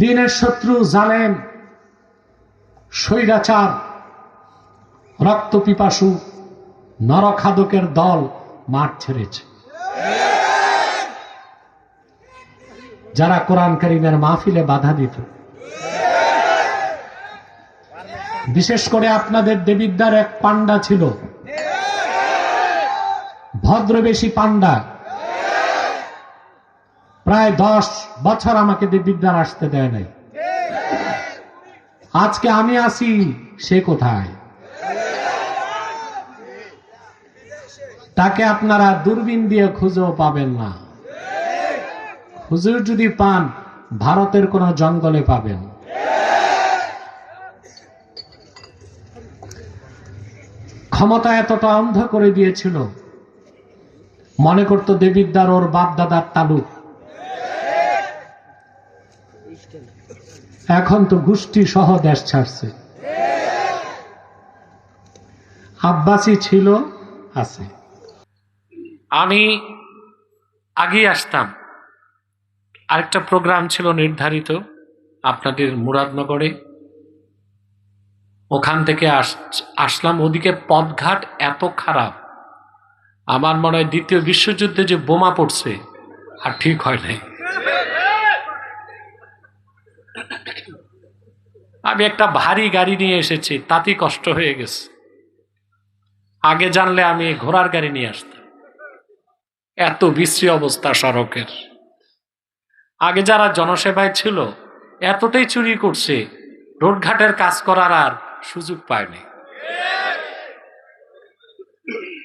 দিনের শত্রু জালেম, স্বৈরাচার, রক্তপিপাসু নরখাদকের দল মাঠ ছেড়েছে। যারা কোরআন কারীমের মাহফিলে বাধা দিত, বিশেষ করে আপনাদের দেবিদ্বার এক পান্ডা ছিল, ভদ্রবেশী পান্ডা, প্রায় 10 বছর আমাকে দেবিদ্বার আসতে দেয় নাই। আজকে আমি আসি, সে কোথায়? তাকে আপনারা দূরবীন দিয়ে খুঁজেও পাবেন না। হুজুর যদি পান, ভারতের কোন জঙ্গলে পাবেন। ক্ষমতা এতটা অন্ধ করে দিয়েছিল, মনে করত দেবিদ্বার ওর বাপ দাদার তালুক। এখন তো গোষ্ঠী সহ দেশ ছাড়ছে। আব্বাসী ছিল, আছে। আমি আগেই আসতাম, আরেকটা প্রোগ্রাম ছিল নির্ধারিত আপনাদের মুরাদনগরে, ওখান থেকে আসলাম। ওদিকে পথঘাট এত খারাপ, আমার মনে হয় দ্বিতীয় বিশ্বযুদ্ধে যে বোমা পড়ছে আর ঠিক হয় নাই। আমি একটা ভারী গাড়ি নিয়ে এসেছি, তাতেই কষ্ট হয়ে গেছে। আগে জানলে আমি ঘোড়ার গাড়ি নিয়ে আসতাম। এত বিশ্রী অবস্থা সড়কের। আগে যারা জনসেবায় ছিল এতটাই চুরি করছে, রোডঘাটের কাজ করার আর সুযোগ পায়নি।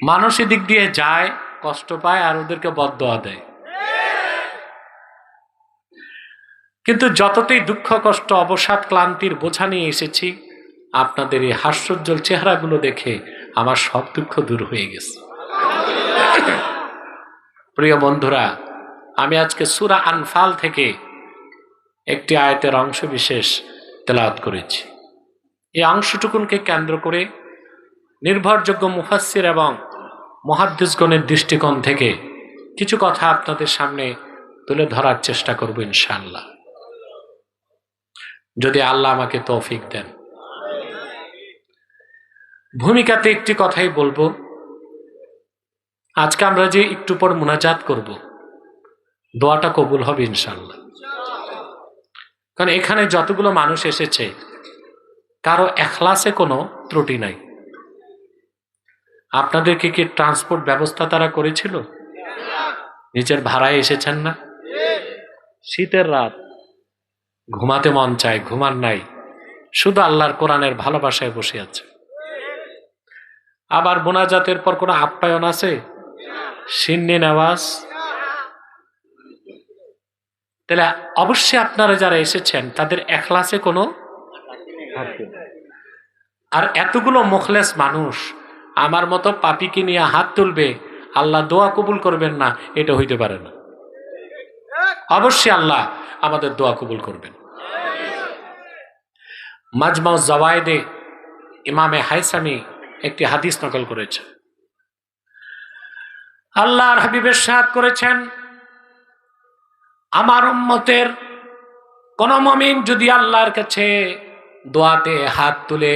মানুষ এদিক দিয়ে যায়, কষ্ট পায়, আর ওদেরকে বদদোয়া দেয়। কিন্তু যতটাই দুঃখ কষ্ট অবসাদ ক্লান্তির বোঝা নিয়ে এসেছি, আপনাদের এই হাস্যোজ্জ্বল চেহারাগুলো দেখে আমার সব দুঃখ দূর হয়ে গেছে। প্রিয় বন্ধুরা, আমি আজকে সূরা আনফাল থেকে একটি আয়াতের অংশ বিশেষ তেলাওয়াত করেছি। এই অংশটুকুনকে কেন্দ্র করে নির্ভরযোগ্য মুফাসসির এবং মুহাদ্দিসগণের দৃষ্টিকোণ থেকে কিছু কথা আপনাদের সামনে তুলে ধরার চেষ্টা করব ইনশাআল্লাহ, যদি আল্লাহ আমাকে তৌফিক দেন। ভূমিকাতে একটি কথাই বলবো, আজকে আমরা যে একটু পর মুনাজাত করব, দোয়াটা কবুল হবে ইনশাআল্লাহ। কারণ এখানে যতগুলো মানুষ এসেছে, কারো ইখলাসে কোনো ত্রুটি নাই। আপনাদেরকে কি ট্রান্সপোর্ট ব্যবস্থা তারা করেছিল? নিজের ভাড়ায় এসেছেন না? শীতের রাত, ঘুমাতে মন চায়, ঘুমান নাই, শুধু আল্লাহর কোরআনের ভালোবাসায় বসে আছে। আবার মোনাজাতের পর কোনো আপ্যায়ন আছে? সিন্নি নেওয়াজ? তাহলে অবশ্যই আপনারা যারা এসেছেন তাদের ইখলাসে কোনো, আর এতগুলো মুখলেস মানুষ আমার মতো পাপীকে নিয়ে হাত তুলবে, আল্লাহ দোয়া কবুল করবেন না, এটা হইতে পারে না। অবশ্যই আল্লাহ আমাদের দোয়া কবুল করবেন। মাজমাউ জাওয়ায়েদে ইমামে হাইসামি একটি হাদিস নকল করেছেন। আল্লাহর হাবিব ইরশাদ করেছেন, আমার উম্মতের কোন মুমিন যদি আল্লাহর কাছে দোয়াতে হাত তুলে,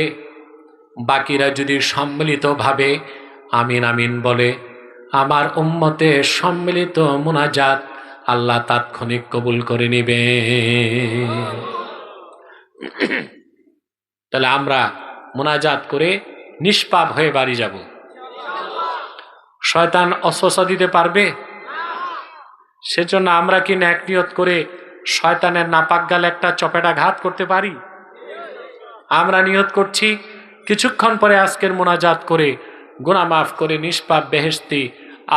বাকিরা যদি সম্মিলিতভাবে আমিন আমিন বলে, আমার উম্মতের সম্মিলিত মুনাজাত আল্লাহ তাৎক্ষণিক কবুল করে নিবে। তাহলে আমরা মুনাজাত করে নিষ্পাপ হয়ে বাড়ি যাব। শয়তান অসওয়াসা দিতে পারবে? সেজন্য আমরা কি নেক নিয়ত করে শয়তানের নাপাক গালে একটা চপেটা ঘাত করতে পারি? আমরা নিয়ত করছি কিছুক্ষণ পরে আজকের মুনাজাত করে গুনাহ মাফ করে নিষ্পাপ বেহেশতি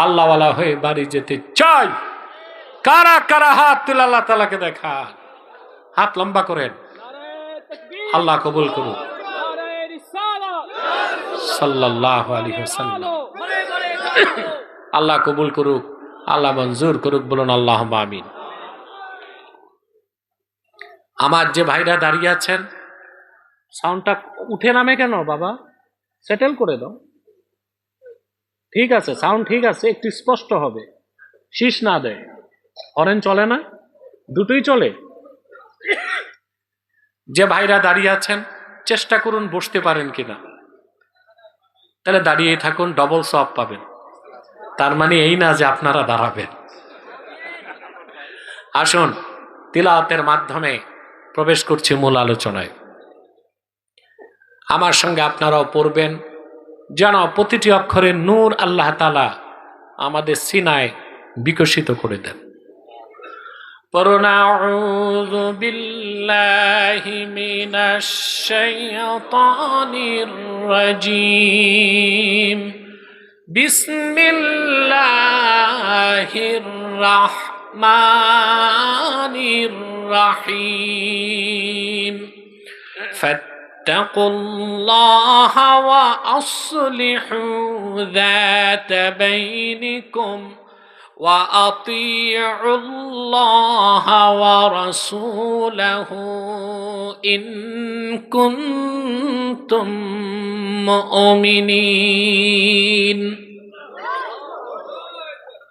আল্লাহওয়ালা হয়ে বাড়ি যেতে চাই। কারা কারা হাত তুলে আল্লাহ তাআলাকে দেখা? হাত লম্বা করেন। আল্লাহ কবুল করুন। সাল্লাল্লাহু আলাইহি ওয়াসাল্লাম। আল্লাহ কবুল করুক, আল্লাহ মঞ্জুর করুক, বলুন আল্লাহুম্মা আমিন। আমার যে ভাইরা দাঁড়িয়ে আছেন, সাউন্ডটা উঠে নামে কেন বাবা? সেটেল করে দাও। ঠিক আছে, সাউন্ড ঠিক আছে, একটু স্পষ্ট হবে, শীষ না দেয়। হরেন চলে না? দুটোই চলে। যে ভাইরা দাঁড়িয়ে আছেন চেষ্টা করুন বসতে পারেন কিনা, তাহলে দাঁড়িয়ে থাকুন, ডবল সওয়াব পাবেন। তার মানে এই না যে আপনারা দাঁড়াবেন। আসুন তিলাওয়াতের মাধ্যমে প্রবেশ করছি মূল আলোচনায়। আমার সঙ্গে আপনারাও পড়বেন, যেন প্রতিটি অক্ষরে নূর আল্লাহ তাআলা আমাদের সিনায় বিকশিত করে দেন। পড়ুন আউযু বিল্লাহি মিনাশ শাইতানির রাজীম। বিসমিল্লাহির রাহমানির রাহিম। ফাত্তাকুল্লাহা ওয়া আসলিহু যাতা বাইনিকুম وأطيعوا الله ورسوله إن كنتم مؤمنين।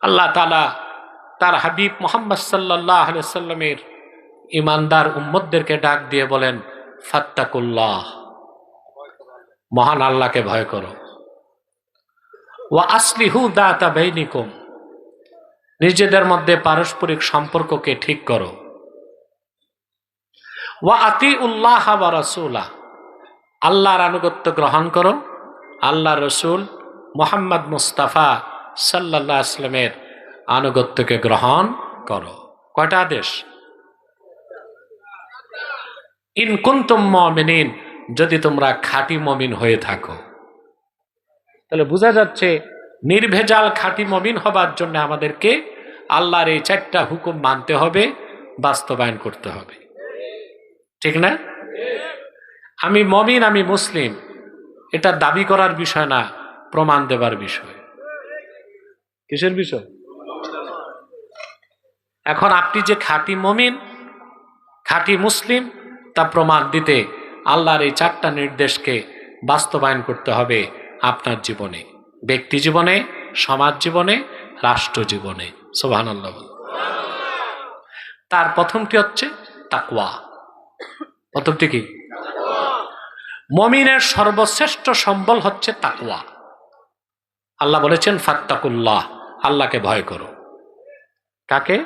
আল্লাহ তাআলা তার হাবিব মুহাম্মদ সাল্লাল্লাহু আলাইহি ওয়াসাল্লামের ঈমানদার উম্মতদেরকে ডাক দিয়ে বলেন, ফাত্তাকুল্লাহ, মহান আল্লাহকে ভয় করো। ওয়া আসলিহু যাতা বাইনিকুম, নিজেদের মধ্যে পারস্পরিক সম্পর্ককে ঠিক করো। ওয়া আতিউল্লাহ ওয়া রাসূলা, আল্লাহর আনুগত্য গ্রহণ করো, আল্লাহ রসুল মুহাম্মদ মুস্তাফা সাল্লাল্লাহু আলাইহি ওয়াসাল্লামের আনুগত্যকে গ্রহণ করো। কয়টা আদেশ? ইন কুনতুম মুমিনিন, যদি তোমরা খাঁটি মুমিন হয়ে থাকো। তাহলে বোঝা যাচ্ছে নির্ভেজাল খাঁটি মুমিন হবার জন্য আমাদেরকে আল্লাহর এই 4টা হুকুম মানতে হবে, বাস্তবায়ন করতে হবে, ঠিক না? আমি মুমিন, আমি মুসলিম, এটা দাবি করার বিষয় না, প্রমাণ দেবার বিষয়। কিসের বিষয়? এখন আপনি যে খাঁটি মুমিন, খাঁটি মুসলিম, তা প্রমাণ দিতে আল্লাহর এই 4টা নির্দেশকে বাস্তবায়ন করতে হবে আপনার জীবনে, ব্যক্তি জীবনে, সমাজ জীবনে, রাষ্ট্র জীবনে। সুবহানাল্লাহ। তার প্রথমটি হচ্ছে তাকওয়া। প্রথমটি কি? মুমিনের সর্বশ্রেষ্ঠ সম্বল হচ্ছে তাকওয়া। আল্লাহ বলেছেন ফাত্তাকুল্লাহ, আল্লাহকে ভয় করো। কাকে?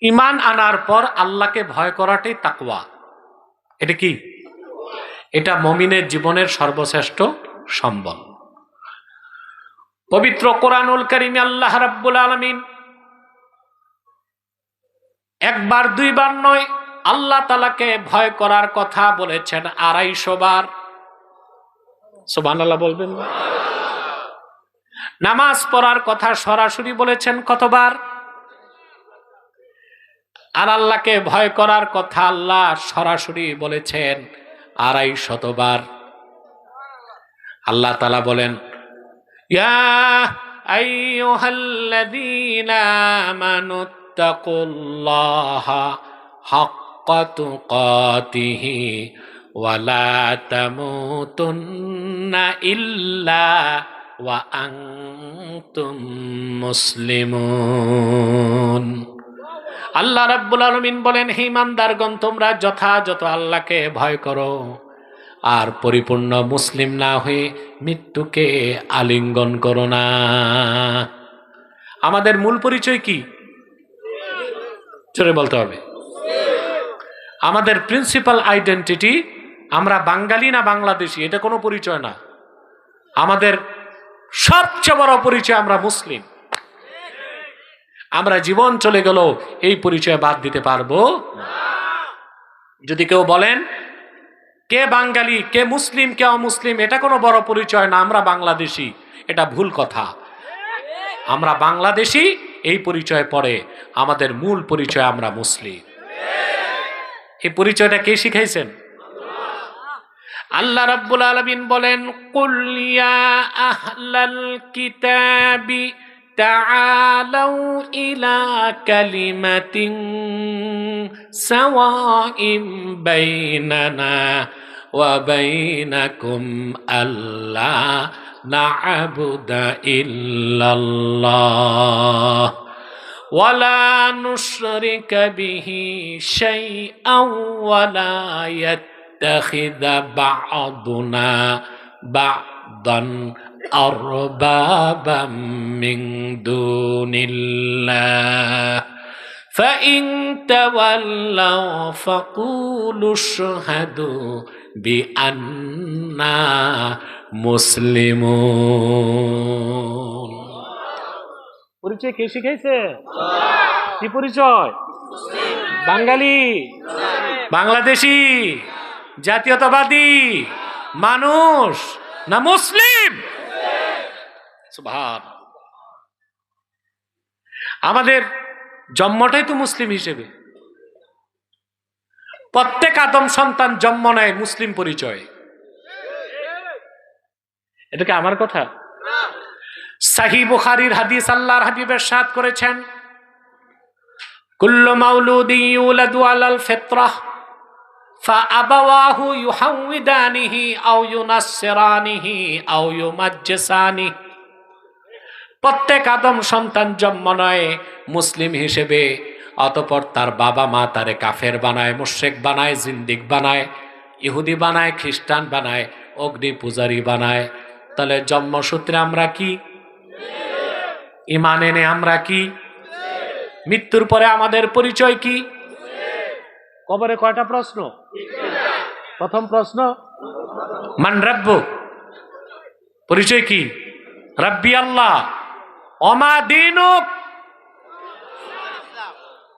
ঈমান আনার পর আল্লাহকে ভয় করাটাই তাকওয়া। এটা কি? এটা মুমিনের জীবনের সর্বশ্রেষ্ঠ সম্বল। পবিত্র কোরআনুল কারীমে আল্লাহ রাব্বুল আলামিন একবার দুইবার নয়, আল্লাহ তাআলাকে ভয় করার কথা বলেছেন 250 বার। সুবহানাল্লাহ বলবেন। নামাজ পড়ার কথা সরাসরি বলেছেন কতবার? আর আল্লাহকে ভয় করার কথা আল্লাহ সরাসরি বলেছেন 250 বার। আল্লাহ তাআলা বলেন, ইয়া আইয়ুহাল্লাযীনা আমানুত্তাকুল্লাহা হাক্কা তুকাতিহি ওয়া লা তামুতুন্না ইল্লা ওয়া আনতুম মুসলিমুন। আল্লাহ রাব্বুল আলামিন বলেন, হে ঈমানদারগণ, তোমরা যথাযথ আল্লাহকে ভয় করো আর পরিপূর্ণ মুসলিম না হয়ে মৃত্যুকে আলিঙ্গন করো না। আমাদের মূল পরিচয় কি? জোরে বলতে হবে। আমাদের প্রিন্সিপাল আইডেন্টিটি, আমরা বাঙালি না বাংলাদেশি, এটা কোনো পরিচয় না। আমাদের সবচেয়ে বড় পরিচয় আমরা মুসলিম। আমরা জীবন চলে গেল এই পরিচয় বাদ দিতে পারবো না। যদি কেউ বলেন কে বাঙালি, কে মুসলিম, কে অমুসলিম, এটা কোনো বড় পরিচয় না, আমরা বাংলাদেশি, এটা ভুল কথা। আমরা বাংলাদেশি এই পরিচয় পড়ে, আমাদের মূল পরিচয় আমরা মুসলিম। এই পরিচয়টা কে শিখাইছেন? আল্লাহ রাব্বুল আলামিন বলেন, কুল ইয়া আহলাল কিতাবি তাআলাউ ইলা কালিমাতিন সাওয়াইন বাইনানা ওয়া বাইনাকুম আল্লা না'বুদা ইল্লাল্লাহ ওয়ালা নুশরিকা বিহি শাইআন ওয়ালা ইয়াত্তাখিযা বা'দুনা বা'দান আরবাবাম মিন দুনিল্লাহ فإن تولوا فقولوا اشهدوا بأننا মুসলিমুন। পরিচয় কে শিখাইছে? কি পরিচয়? বাঙালি, বাংলাদেশি, জাতীয়তাবাদী মানুষ না মুসলিম? সুবহান। আমাদের জন্মটাই তো মুসলিম হিসেবে। প্রত্যেক আদম সন্তান জন্ম নেয় মুসলিম পরিচয়। এটা কি আমার কথা? সহিহ বুখারীর হাদিস, আল্লাহর হাবিব ইরশাদ করেছেন, কুল্লু মাউলুদিন ইউলাদু আলাল ফিতরাহ ফাআবাওয়াহু ইউহাউইদানিহি আও ইউনাসসিরানিহি আও ইউমাজ্জিসানিহি। প্রত্যেক আদম সন্তান জন্ম নেয় মুসলিম হিসেবে, অতঃপর তার বাবা মা তারে কাফের বানায়, মুশরিক বানায়, জিন্দিক বানায়, ইহুদি বানায়, খ্রিস্টান বানায়, অগ্নি পূজারী বানায়। তাহলে জন্মসূত্রে আমরা কি? ঈমান এনে আমরা কি? মৃত্যুর পরে আমাদের পরিচয় কি? কবরে কয়টা প্রশ্ন? প্রথম প্রশ্ন মান রাব্বুক, পরিচয় কি? রাব্বি আল্লাহ। ওমা দীনুক,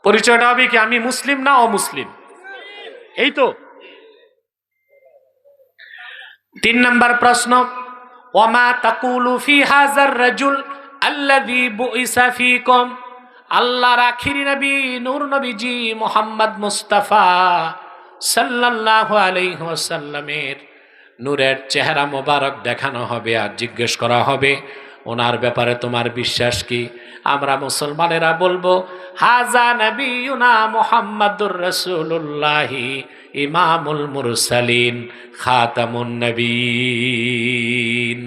পরিচয়টা হবে কি? আমি মুসলিম না অমুসলিম? এই তো। 3 নম্বর প্রশ্ন, ওমা তাকুলু ফি হাযার রাজুল আল্লাযী বুইসা ফীকুম। আল্লাহর আখিরি নবী নূর নবীজি মুহাম্মদ মুস্তাফা সাল্লাল্লাহু আলাইহি ওয়াসাল্লামের নূরের চেহারা মোবারক দেখানো হবে আর জিজ্ঞেস করা হবে ওনার ব্যাপারে তোমার বিশ্বাস কি? আমরা মুসলমানেরা বলবো, হাজা নবিয়ুনা মুহাম্মাদুর রাসূলুল্লাহি ইমামুল মুরসালিন খাতামুন নবীন।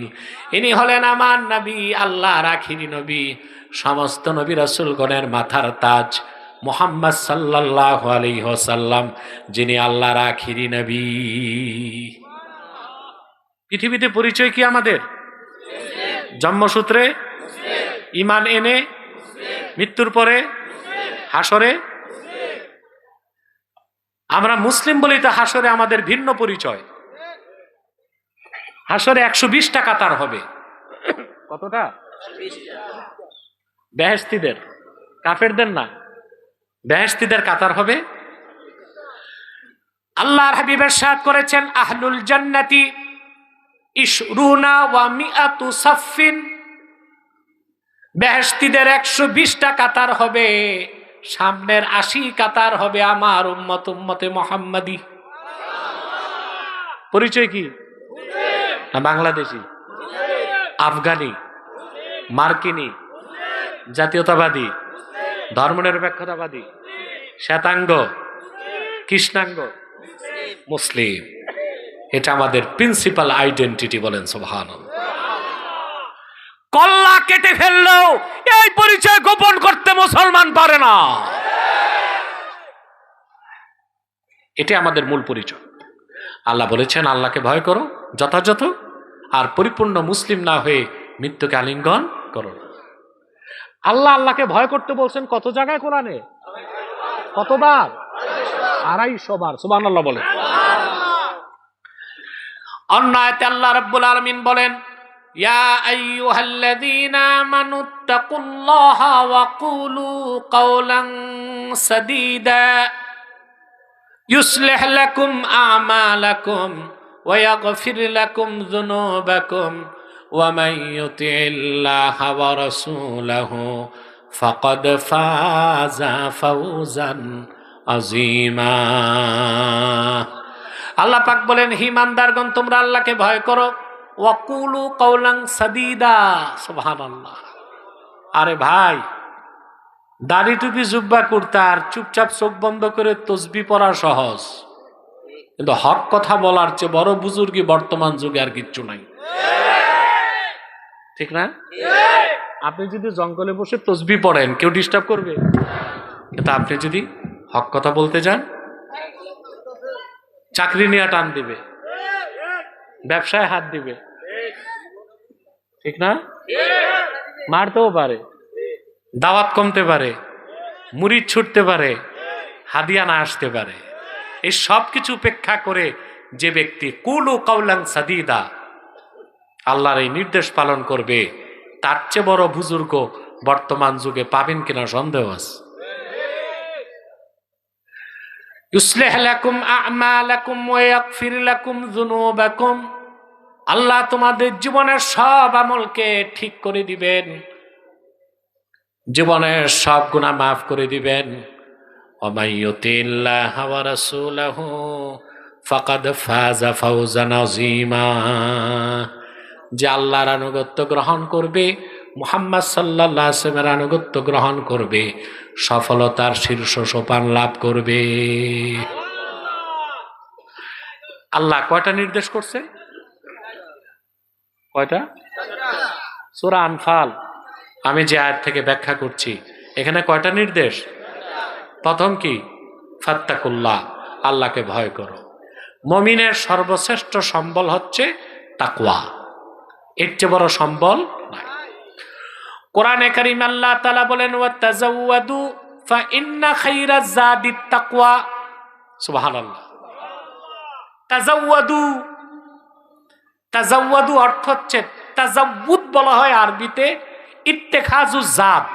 ইনি হলেন আমার নবী, আল্লাহর আখিরি নবী, সমস্ত নবী রাসূলগণের মাথার তাজ মুহাম্মদ সাল্লাল্লাহু আলাইহি ওয়াসাল্লাম, যিনি আল্লাহর আখিরি নবী। পৃথিবীতে পরিচয় কি আমাদের? জন্মসূত্রে, ঈমান এনে, মৃত্যুর পরে, হাসরে। আমরা মুসলিম বলি তো হাসরে আমাদের ভিন্ন পরিচয়। হাসরে 120টা কাতার হবে। কতটা? বেহেশতীদের, কাফেরদের না, বেহেশতীদের কাতার হবে। আল্লাহর হাবিব ইরশাদ করেছেন, আহলুল জান্নাতি ইশরুনা ওয়া মিআতু সাফিন। বেহেশতীদের 120টা কাতার হবে, সামনের 80 কাতার হবে আমার উম্মত, উম্মতে মুহাম্মাদি। পরিচয় কি? না বাংলাদেশি, আফগানি, মার্কিনী, জাতীয়তাবাদী, ধর্মনিরপেক্ষতাবাদী, শ্বেতাঙ্গ, কৃষ্ণাঙ্গ, মুসলিম। এটা আমাদের প্রিন্সিপাল আইডেন্টিটি। বলেন সুবহানাল্লাহ। কল্লা কেটে ফেললেও এই পরিচয় গোপন করতে মুসলমান পারে না। এটা আমাদের মূল পরিচয়। আল্লাহ বলেছেন, আল্লাহকে ভয় করো যথাযথ, আর পরিপূর্ণ মুসলিম না হয়ে মৃত্যুকে আলিঙ্গন করো না। আল্লাহ আল্লাহকে ভয় করতে বলছেন কত জায়গায় কোরআনে? কতবার? 250 বার। সুবহানাল্লাহ বলে। অন্য আয়াতে আল্লাহ রাব্বুল আলামিন বলেন, ইয়া আইয়ুহাল্লাযীনা আমানুত্তাকুল্লাহা ওয়া কুলু কাওলান সাদীদা ইউসলিহ লাকুম আমালাকুম ওয়া ইয়াগফির লাকুম যুনুবাকুম ওয়া মান ইউতি'িল্লাহা ওয়া রাসূলাহু ফাকাদ ফাযা ফাওজান আযীমা। আল্লাহ পাক বলেন, হে ইমানদারগণ, তোমরা আল্লাহকে ভয় করো, ওয়াকুলু কাওলান সাদীদা। সুবহানাল্লাহ। আরে ভাই, দাড়ি টুপি জুব্বা কুর্তা আর চুপচাপ চোখ বন্ধ করে তসবিহ পড়া সহজ, কিন্তু হক কথা বলার চেয়ে বড় বুজুর্গি বর্তমান যুগে আর কিচ্ছু নাই। ঠিক না? আপনি যদি জঙ্গলে বসে তসবিহ পড়েন কেউ ডিস্টার্ব করবে, কিন্তু আপনি যদি হক কথা বলতে যান চাকরি নিয়ে টান দিবে, ব্যবসায় হাত দিবে, ঠিক না? মারতেও পারে, দাওয়াত কমতে পারে, মুরিদ ছুটতে পারে, হাদিয়া না আসতে পারে। এই সব কিছু উপেক্ষা করে যে ব্যক্তি কুলু কাউলান সাদিদা আল্লাহর এই নির্দেশ পালন করবে, তার চেয়ে বড় বুজুর্গ বর্তমান যুগে পাবেন কিনা সন্দেহ আছে। ইউসলিহ লাকুম আ'মালাকুম ওয়া ইয়াগফির লাকুম যুনুবাকুম, আল্লাহ তোমাদের জীবনের সব আমলকে ঠিক করে দিবেন, জীবনের সব গুনাহ মাফ করে দিবেন। ওয়া মান ইউতিল্লাহা ওয়া রাসূলাহু ফাকাদ ফাযা ফাওজান আযীমা, যে আল্লাহর আনুগত্য গ্রহণ করবে, মুহাম্মদ সাল্লাল্লাহু আলাইহি ওয়াসাল্লামের আনুগত্য গ্রহণ করবে, সফলতার শীর্ষ সোপান লাভ করবে। আল্লাহ কয়টা নির্দেশ করছে? কয়টা? সূরা আনফাল, আমি যে আয়াত থেকে ব্যাখ্যা করছি, এখানে কয়টা নির্দেশ? প্রথম কি? ফাত্তাকুল্লাহ, আল্লাহকে ভয় করো। মুমিনের সর্বশ্রেষ্ঠ সম্বল হচ্ছে তাকওয়া, এর চেয়ে বড় সম্বল নাই। কোরআনে কারীম আল্লাহ তাআলা বলেন ওয়াতাজাওয়াদু ফাইন্না খায়রাজ যাদিত তাকওয়া। সুবহানাল্লাহ। তাজাওয়াদু, তাজাওয়াদু অর্থ হচ্ছে, তাজাউদ বলা হয় আরবিতে ইত্তেখাজু জাত,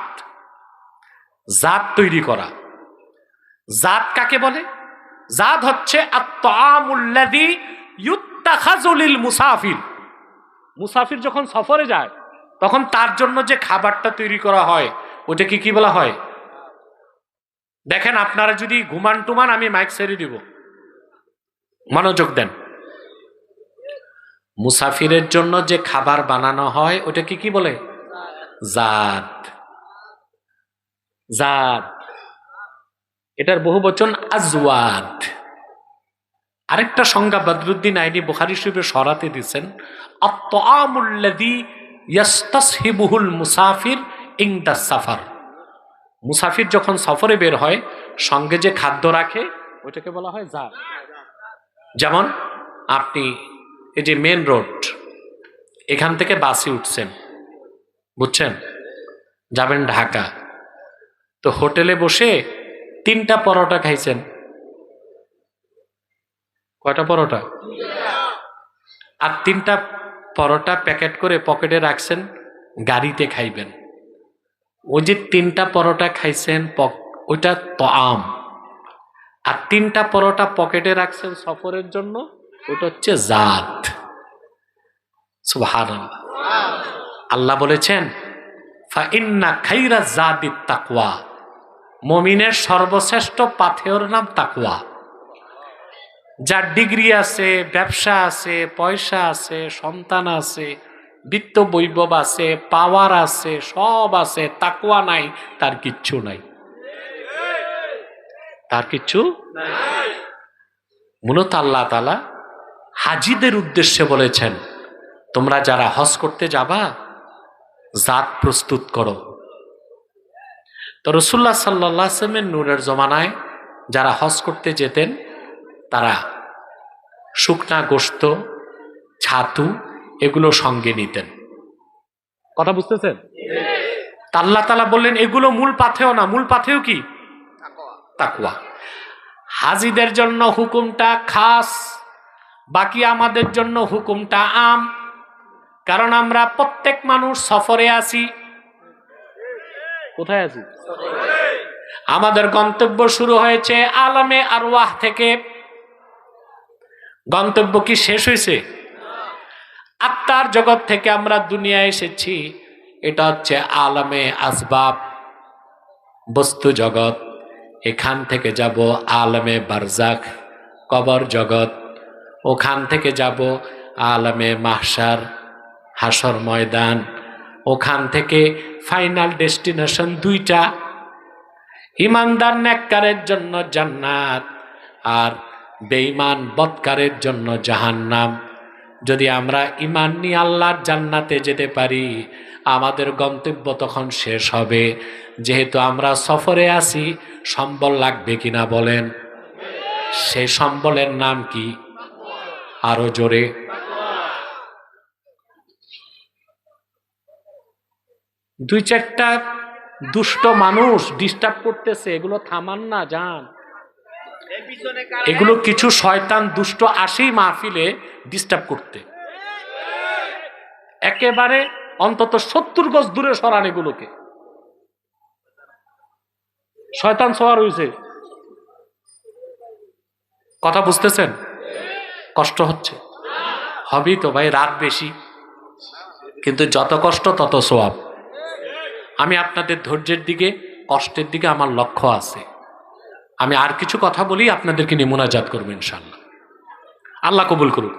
জাত তৈরি করা। জাত কাকে বলে? জাত হচ্ছে আত-তাআমুল্লাযী ইউত্তাখাযু লিল মুসাফির। মুসাফির যখন সফরে যায় তখন তার জন্য যে খাবারটা তৈরি করা হয় ওটাকে কি বলা হয়? দেখেন, আপনারা যদি ঘুমান টুমান আমি মাইক ছেড়ে দিব, মনোযোগ দেন। মুসাফিরের জন্য যে খাবার বানানো হয় ওটাকে কি বলে? জাত। জাত, এটার বহুবচন আজওয়াদ। আরেকটা সংজ্ঞা বদরুদ্দিন আইনি বুখারী শরীফে সরাতে দিয়েছেন, আত-তাআমুল্লাযী ইয়াসতাসহিবুহুল মুসাফির ইনদা সাফার। মুসাফির যখন সফরে বের হয় সঙ্গে যে খাদ্য রাখে ওটাকে বলা হয় জাত। যেমন আপনি এই যে মেন রোড, এখান থেকে বাসে উঠছেন, বুঝছেন, যাবেন ঢাকা, তো হোটেলে বসে 3টা পরোটা খাইছেন। কয়টা পরোটা? আর 3টা পরোটা প্যাকেট করে পকেটে রাখছেন, গাড়িতে খাইবেন। ওই যে 3টা পরোটা খাইছেন ওইটা তাআম, আর 3টা পরোটা পকেটে রাখছেন সফরের জন্য, ওটা হচ্ছে জাত। সুবহানাল্লাহ। আল্লাহ বলেছেন ফাইন্না খায়রাজ যাদিত তাকওয়া, মুমিনের সর্বশ্রেষ্ঠ পাথেয়র নাম তাকওয়া। যার ডিগ্রি আছে, ব্যবসা আছে, পয়সা আছে, সন্তান আছে, বিত্ত বৈভব আছে, পাওয়ার আছে, সব আছে, তাকওয়া নাই, তার কিচ্ছু নাই, তার কিচ্ছু নাই। মূলত আল্লাহ তাআলা হাজিদের উদ্দেশ্যে বলেছেন, তোমরা যারা হজ করতে যাবা জাত প্রস্তুত করো। তো রাসূলুল্লাহ সাল্লাল্লাহু আলাইহি ওয়াসাল্লামের নূরের জমানায় যারা হজ করতে যেতেন তারা শুকনা গোশত, ছাতু এগুলো সঙ্গে নিতেন। কথা বুঝতেছেন? আল্লাহ তাআলা বললেন এগুলো মূল পাথেয় না, মূল পাথেয় কি? তাকওয়া। হাজিদের জন্য হুকুমটা খাস, বাকি আমাদের জন্য হুকুমটা আম। কারণ আমরা প্রত্যেক মানুষ সফরে আছি। কোথায় আছি? আমাদের গন্তব্য শুরু হয়েছে আলামে আরওয়াহ থেকে। গন্তব্য কি শেষ হয়েছে? আত্মার জগৎ থেকে আমরা দুনিয়ায় এসেছি, এটা হচ্ছে আলামে আসবাব, বস্তু জগৎ। এখান থেকে যাব আলামে বারজাখ, কবর জগৎ। ওখান থেকে যাব আলামে মাহশার, হাসর ময়দান। ওখান থেকে ফাইনাল ডেস্টিনেশন 2টা, ইমানদার নেককারের জন্য জান্নাত আর বেঈমান বদকারের জন্য জাহান্নাম। যদি আমরা ঈমান নিয়ে আল্লাহর জান্নাতে যেতে পারি, আমাদের গন্তব্য তখন শেষ হবে। যেহেতু আমরা সফরে আছি, সম্বল লাগবে কিনা বলেন? সেই সম্বলের নাম কি? আরো জোরে। দুই চারটা দুষ্ট মানুষ ডিস্টার্ব করতেছে, এগুলো থামান না, যান। এগুলো কিছু শয়তান দুষ্ট আসেই মাহফিলে ডিস্টার্ব করতে, একেবারে অন্তত 70 গজ দূরে সরান এগুলোকে। শয়তান সওয়ার হয়েছে। কথা বুঝতেছেন? কষ্ট হচ্ছে, হবেই তো ভাই, রাত বেশি, কিন্তু যত কষ্ট তত সোয়াব। আমি আপনাদের ধৈর্যের দিকে, কষ্টের দিকে আমার লক্ষ্য আছে। আমি আর কিছু কথা বলি, আপনাদেরকে নিয়ে মুনাজাত করবো ইনশাআল্লাহ। আল্লাহ কবুল করুন।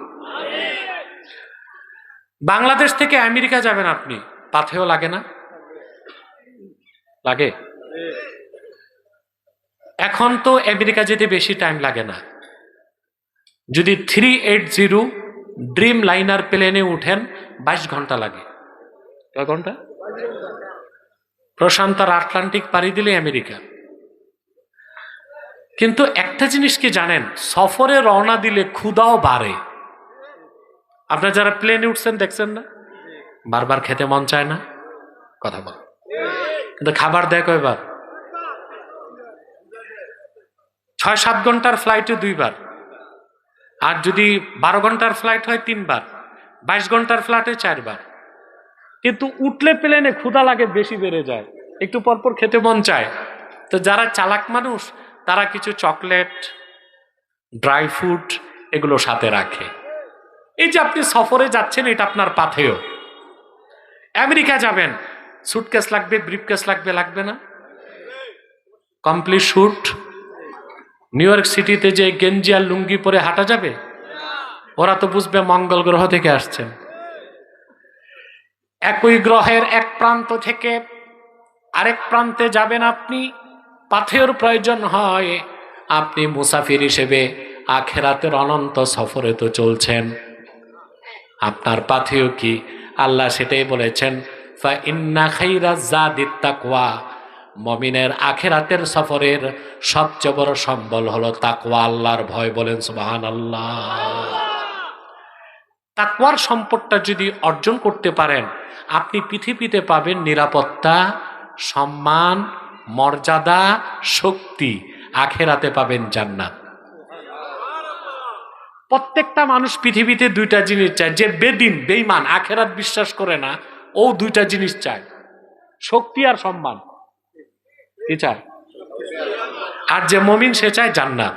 বাংলাদেশ থেকে আমেরিকা যাবেন আপনি, পাথেও লাগে না? লাগে। এখন তো আমেরিকা যেতে বেশি টাইম লাগে না। যদি 380 ড্রিম লাইনার প্লেনে উঠেন 22 ঘন্টা লাগে। কয় ঘন্টা? প্রশান্ত আর আটলান্টিক পাড়ি দিলে আমেরিকা। কিন্তু একটা জিনিস কি জানেন, সফরে রওনা দিলে ক্ষুধাও বাড়ে। আপনারা যারা প্লেনে উঠছেন দেখছেন না, বারবার খেতে মন চায় না? কথা বল। কিন্তু খাবার দেয় কয়বার? 6-7 ঘন্টার ফ্লাইটে 2 বার, আর যদি 12 ঘন্টার ফ্লাইট হয় 3 বার, 22 ঘন্টার ফ্লাইটে 4 বার। কিন্তু উঠলে প্লেনে ক্ষুধা লাগে বেশি, বেড়ে যায়, একটু পরপর খেতে মন চায়। তো যারা চালাক মানুষ তারা কিছু চকলেট, ড্রাই ফ্রুট এগুলো সাথে রাখে। এই যে আপনি সফরে যাচ্ছেন, এটা আপনার পাথেয়। আমেরিকা যাবেন, সুটকেস লাগবে, ব্রিফকেস লাগবে, লাগবে না? Complete sweet. নিউ ইয়র্ক সিটিতে যে গেঞ্জি আর লুঙ্গি পরে হাঁটা যাবে? ওরা তো বুঝবে মঙ্গল গ্রহ থেকে আসছেন। একই গ্রহের এক প্রান্ত থেকে আরেক প্রান্তে যাবেন আপনি, পাথেয়র প্রয়োজন হয়। আপনি মুসাফির হিসেবে আখেরাতের অনন্ত সফরে তো চলছেন, আপনার পাথেয় কি? আল্লাহ সেটাই বলেছেন, ফা ইন্না খাইরাজ জাদিত তাকওয়া। মুমিনের আখেরাতের সফরের সবচেয়ে বড় সম্বল হলো তাকওয়া, আল্লাহর ভয়। বলেন সুবহানাল্লাহ। তাকওয়ার সম্পদটা যদি অর্জন করতে পারেন, আপনি পৃথিবীতে পাবেন নিরাপত্তা, সম্মান, মর্যাদা, শক্তি। আখেরাতে পাবেন জান্নাত। প্রত্যেকটা মানুষ পৃথিবীতে 2টা জিনিস চায়। যে বেদিন, বেঈমান, আখেরাত বিশ্বাস করে না, ও 2টা জিনিস চায়, শক্তি আর সম্মান। কি চায়? আর যে মুমিন সে চায় জান্নাত।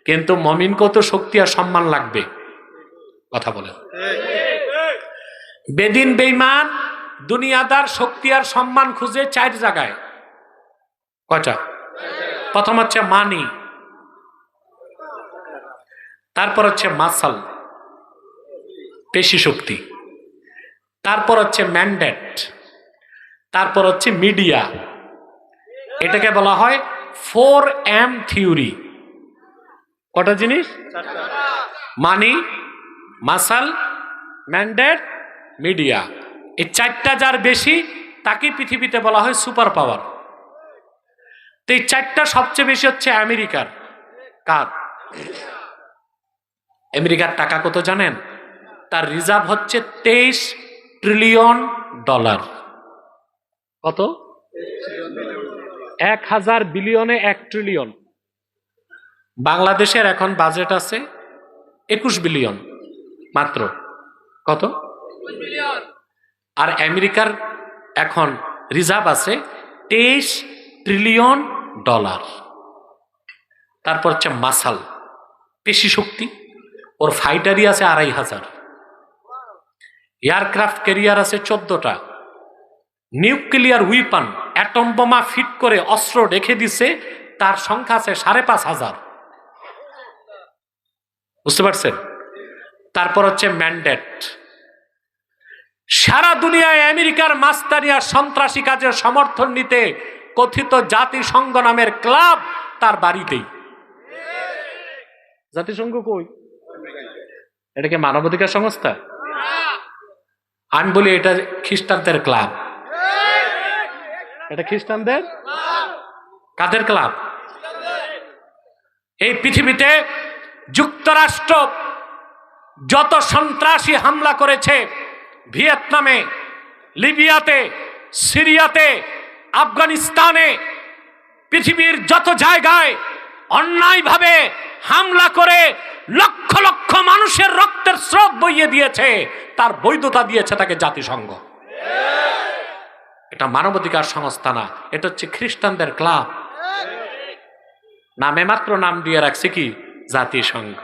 কিন্তু মুমিনকেও তো শক্তি আর সম্মান লাগবে। কথা বলেন। বেদিন বেঈমান দুনিয়াদার শক্তি আর সম্মান খুঁজে 4 জায়গায়। কয়টা? প্রথম হচ্ছে মানি, তারপর হচ্ছে মাসল, পেশি শক্তি, তারপর হচ্ছে ম্যান্ডেট, তারপর হচ্ছে মিডিয়া। এটাকে বলা হয় 4M থিওরি। কটা জিনিস? মানি, মাসল, ম্যান্ডেট, মিডিয়া। এই 4টা যার বেশি তাকে পৃথিবীতে বলা হয় সুপার পাওয়ার। তো এই 4টা সবচেয়ে বেশি হচ্ছে আমেরিকার। কার? আমেরিকার টাকা কত জানেন? তার রিজার্ভ হচ্ছে $23 ট্রিলিয়ন। কত? 1000 বিলিয়নে 1 ট্রিলিয়ন। বাংলাদেশের এখন বাজেট আছে 21 বিলিয়ন মাত্র। কত? আর আমেরিকার এখন রিজার্ভ আছে $23 ট্রিলিয়ন। তারপর হচ্ছে মাসাল, পেশি শক্তি। ওর ফাইটারই আছে 2500, এয়ারক্রাফট ক্যারিয়ার আছে 14টা, নিউক্লিয়ার উইপন, অ্যাটম বোমা ফিট করে অস্ত্র রেখে দিছে, তার সংখ্যা আছে 5500। বুঝতে পারছেন? তারপর হচ্ছে ম্যান্ডেট। সারা দুনিয়ায় আমেরিকার মাস্তানিয়া সন্ত্রাসী কাজের সমর্থন নিতে কথিত জাতিসংঘ নামের ক্লাব তার বাড়িতেই। জাতিসংঘ কই? এটা কি মানবাধিকার সংস্থা? আমি বলি এটা খ্রিস্টানদের ক্লাব। এটা খ্রিস্টানদের কাদের ক্লাব? এই পৃথিবীতে যুক্তরাষ্ট্র যত সন্ত্রাসী হামলা করেছে, ভিয়েতনামে, লিবিয়াতে, সিরিয়াতে, আফগানিস্তানে, পৃথিবীর যত জায়গায় অন্যায়ভাবে হামলা করে লক্ষ লক্ষ মানুষের রক্তের স্রোত বইয়ে দিয়েছে, তার বৈধতা দিয়েছে তাকে জাতিসংঘ। এটা মানবাধিকার সংস্থা না, এটা হচ্ছে খ্রিস্টানদের ক্লাব। নামে মাত্র নাম দিয়ে রাখছে কি জাতিসংঘ।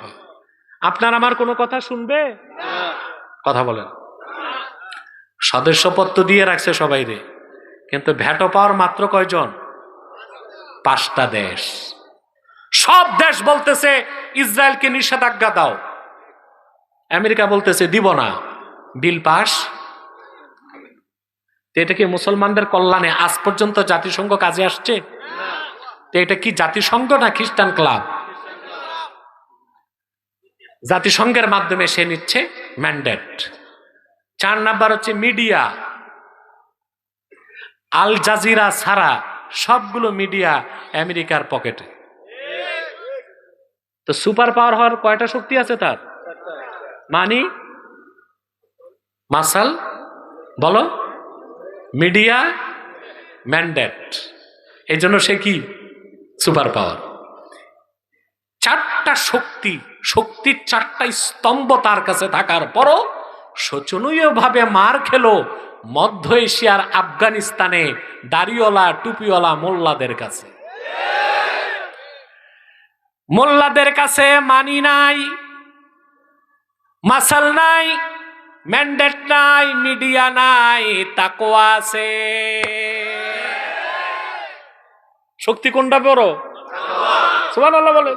আপনার আমার কোনো কথা শুনবে? কথা বলেন। সদস্যপত্র দিয়ে রাখছে সবাই রে, কিন্তু ভ্যাটো পাওয়ার মাত্র কয়জন? 5টা দেশ। সব দেশ বলতেছে ইসরায়েলকে নিষেধাজ্ঞা দাও, আমেরিকা বলতেছে দিব না, বিল পাস। এটা কি মুসলমানদের কল্যাণে আজ পর্যন্ত জাতিসংঘ কাজে আসছে? এটা কি জাতিসংঘ না খ্রিস্টান ক্লাব? জাতিসংঘের মাধ্যমে সে নিচ্ছে ম্যান্ডেট। 4 নাম্বার হচ্ছে মিডিয়া। আল জাজিরা ছাড়া সবগুলো মিডিয়া আমেরিকার পকেটে। তো সুপার পাওয়ার হওয়ার কয়টা শক্তি আছে তার? মানি, মাসাল, বলো, মিডিয়া, ম্যান্ডেট। এই জন্য সে কি সুপার পাওয়ার। 4টা শক্তি, শক্তির 4টা স্তম্ভ তার কাছে থাকার পরও শোচনীয়ভাবে মার খেলো মধ্য এশিয়ার আফগানিস্তানে দাড়িওয়ালা টুপিওয়ালা মোল্লাদের কাছে। মোল্লাদের কাছে মানি নাই, মাসাল নাই, ম্যান্ডেট নাই, মিডিয়া নাই, তাকওয়া আছে। শক্তি কোনটা বড়? সুবহানাল্লাহ বলে।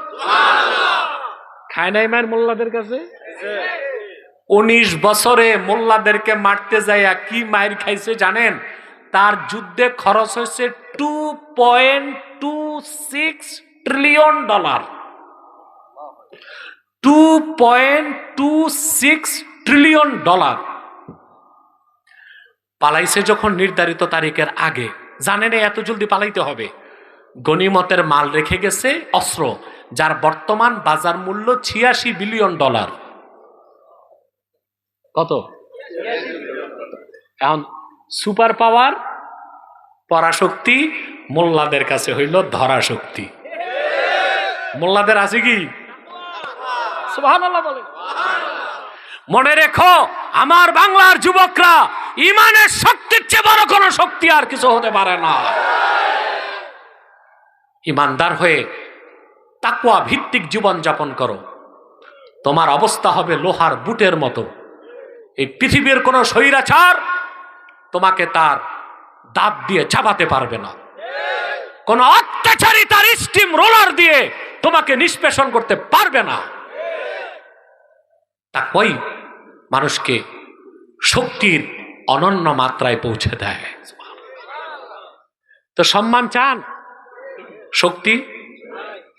খায় নাই মায়ের মোল্লাদের কাছে? 19 বছরে মোল্লাদেরকে মারতে যাইয়া কি মায়ের খাইছে জানেন? তার যুদ্ধে খরচ হয়েছে $2.26 ট্রিলিয়ন। $2.26 ট্রিলিয়ন। পালাইছে যখন নির্ধারিত তারিখের আগে, জানেন এত জলদি পালাইতে হবে। গনিমতের মাল রেখে গেছে, অস্ত্র, যার বর্তমান বাজার মূল্য $86 বিলিয়ন। কত? এখন সুপার পাওয়ার পরাশক্তি মোল্লাদের কাছে হইল ধরা শক্তি। মোল্লাদের আছে কি? সুবহানাল্লাহ বলে। মনে রেখো আমার বাংলার যুবকরা, ইমানের শক্তির চেয়ে বড় কোনো শক্তি আর কিছু হতে পারে না। ইমানদার হয়ে তাকওয়া ভিত্তিক জীবন যাপন করো, তোমার অবস্থা হবে লোহার বুটের মতো। এই পৃথিবীর কোন স্বৈরাচার তোমাকে তার দাঁত দিয়ে চাবাতে পারবে না। কোন অত্যাচারী তার স্টিম রোলার দিয়ে তোমাকে নিষ্পেষণ করতে পারবে না। তাকওয়াই মানুষকে শক্তির অনন্য মাত্রায় পৌঁছে দেয়। তো সম্মান চান? শক্তি?